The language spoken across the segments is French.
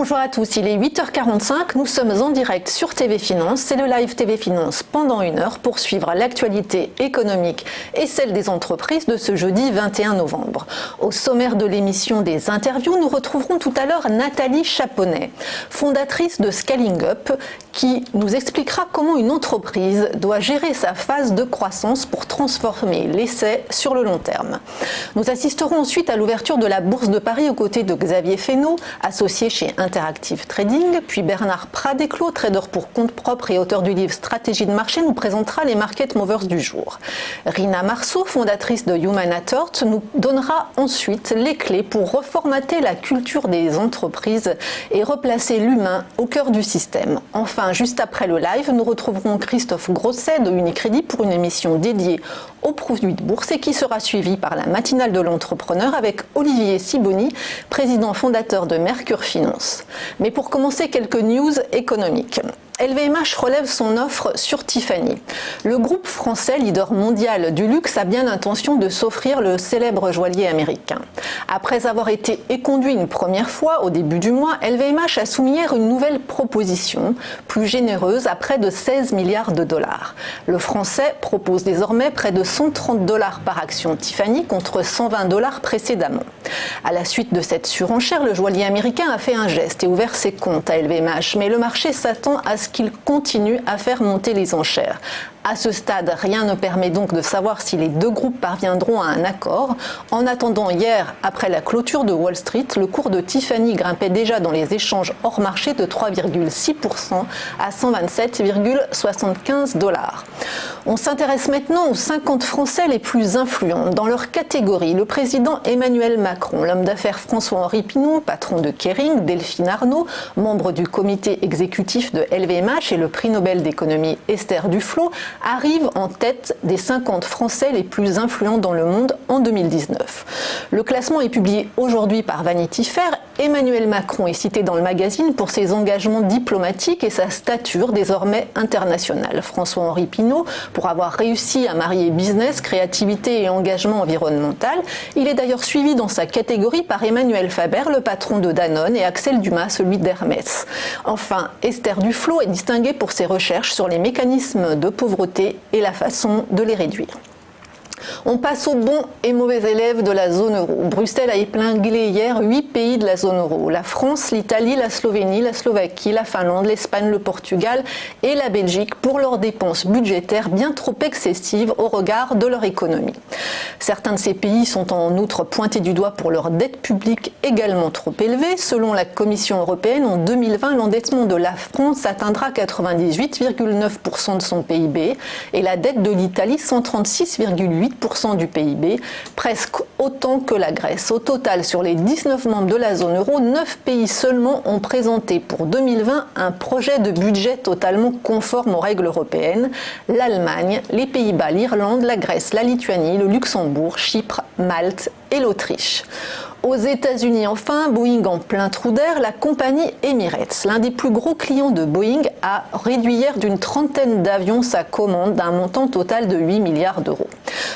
Bonjour à tous, il est 8h45, nous sommes en direct sur TV Finance. C'est le live TV Finance pendant 1 heure pour suivre l'actualité économique et celle des entreprises de ce jeudi 21 novembre. Au sommaire de l'émission des interviews, nous retrouverons tout à l'heure Nathalie Chaponnet, fondatrice de Scaling Up, qui nous expliquera comment une entreprise doit gérer sa phase de croissance pour transformer l'essai sur le long terme. Nous assisterons ensuite à l'ouverture de la Bourse de Paris aux côtés de Xavier Fesneau, associé chez Interactive Trading, puis Bernard Pradeclos, trader pour compte propre et auteur du livre Stratégie de marché, nous présentera les market movers du jour. Rina Marceau, fondatrice de Human at Heart, nous donnera ensuite les clés pour reformater la culture des entreprises et replacer l'humain au cœur du système. Enfin, juste après le live, nous retrouverons Christophe Grosset de Unicredit pour une émission dédiée aux produits de bourse et qui sera suivie par la matinale de l'entrepreneur avec Olivier Sibony, président fondateur de Mercure Finance. Mais pour commencer, quelques news économiques. LVMH relève son offre sur Tiffany. Le groupe français, leader mondial du luxe, a bien l'intention de s'offrir le célèbre joaillier américain. Après avoir été éconduit une première fois au début du mois, LVMH a soumis hier une nouvelle proposition, plus généreuse, à près de 16 milliards de dollars. Le français propose désormais près de 130 dollars par action Tiffany contre 120 dollars précédemment. À la suite de cette surenchère, le joaillier américain a fait un geste et ouvert ses comptes à LVMH, mais le marché s'attend à ce qu'il continue à faire monter les enchères. À ce stade, rien ne permet donc de savoir si les deux groupes parviendront à un accord. En attendant, hier, après la clôture de Wall Street, le cours de Tiffany grimpait déjà dans les échanges hors marché de 3,6% à 127,75 dollars. On s'intéresse maintenant aux 50 Français les plus influents. Dans leur catégorie, le président Emmanuel Macron, l'homme d'affaires François-Henri Pinault, patron de Kering, Delphine Arnault, membre du comité exécutif de LVMH et le prix Nobel d'économie Esther Duflo, arrive en tête des 50 Français les plus influents dans le monde en 2019. Le classement est publié aujourd'hui par Vanity Fair. Emmanuel Macron est cité dans le magazine pour ses engagements diplomatiques et sa stature désormais internationale. François-Henri Pinault pour avoir réussi à marier business, créativité et engagement environnemental. Il est d'ailleurs suivi dans sa catégorie par Emmanuel Faber, le patron de Danone, et Axel Dumas, celui d'Hermès. Enfin, Esther Duflo est distinguée pour ses recherches sur les mécanismes de pauvreté et la façon de les réduire. On passe aux bons et mauvais élèves de la zone euro. Bruxelles a épinglé hier 8 pays de la zone euro. La France, l'Italie, la Slovénie, la Slovaquie, la Finlande, l'Espagne, le Portugal et la Belgique pour leurs dépenses budgétaires bien trop excessives au regard de leur économie. Certains de ces pays sont en outre pointés du doigt pour leur dette publique également trop élevée. Selon la Commission européenne, en 2020, l'endettement de la France atteindra 98,9% de son PIB et la dette de l'Italie 136,8% du PIB, presque autant que la Grèce. Au total, sur les 19 membres de la zone euro, 9 pays seulement ont présenté pour 2020 un projet de budget totalement conforme aux règles européennes. L'Allemagne, les Pays-Bas, l'Irlande, la Grèce, la Lituanie, le Luxembourg, Chypre, Malte et l'Autriche. Aux États-Unis, enfin, Boeing en plein trou d'air, la compagnie Emirates, l'un des plus gros clients de Boeing, a réduit hier d'une trentaine d'avions sa commande d'un montant total de 8 milliards d'euros.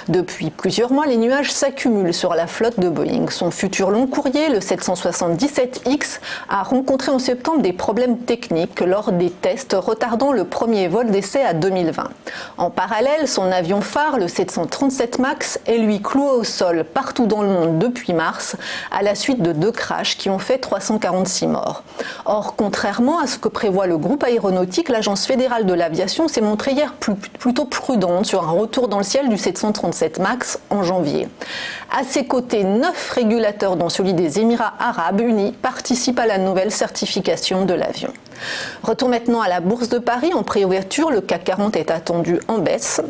Depuis plusieurs mois, les nuages s'accumulent sur la flotte de Boeing. Son futur long courrier, le 777X, a rencontré en septembre des problèmes techniques lors des tests, retardant le premier vol d'essai à 2020. En parallèle, son avion phare, le 737 MAX, est lui cloué au sol partout dans le monde depuis mars, à la suite de 2 crashs qui ont fait 346 morts. Or, contrairement à ce que prévoit le groupe aéronautique, l'Agence fédérale de l'aviation s'est montrée hier plutôt prudente sur un retour dans le ciel du 737 MAX en janvier. À ses côtés, 9 régulateurs, dont celui des Émirats arabes unis, participent à la nouvelle certification de l'avion. Retour maintenant à la Bourse de Paris. En préouverture, le CAC 40 est attendu en baisse.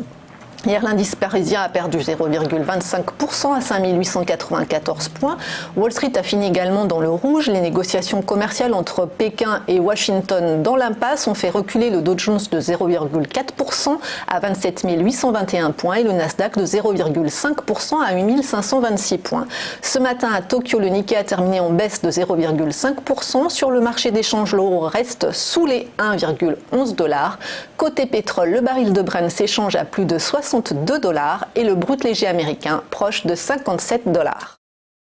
Hier, l'indice parisien a perdu 0,25% à 5 894 points. Wall Street a fini également dans le rouge. Les négociations commerciales entre Pékin et Washington dans l'impasse ont fait reculer le Dow Jones de 0,4% à 27 821 points et le Nasdaq de 0,5% à 8 526 points. Ce matin à Tokyo, le Nikkei a terminé en baisse de 0,5%. Sur le marché d'échange, l'euro reste sous les 1,11 $. Côté pétrole, le baril de Brent s'échange à plus de 62 $ et le brut léger américain proche de 57 $.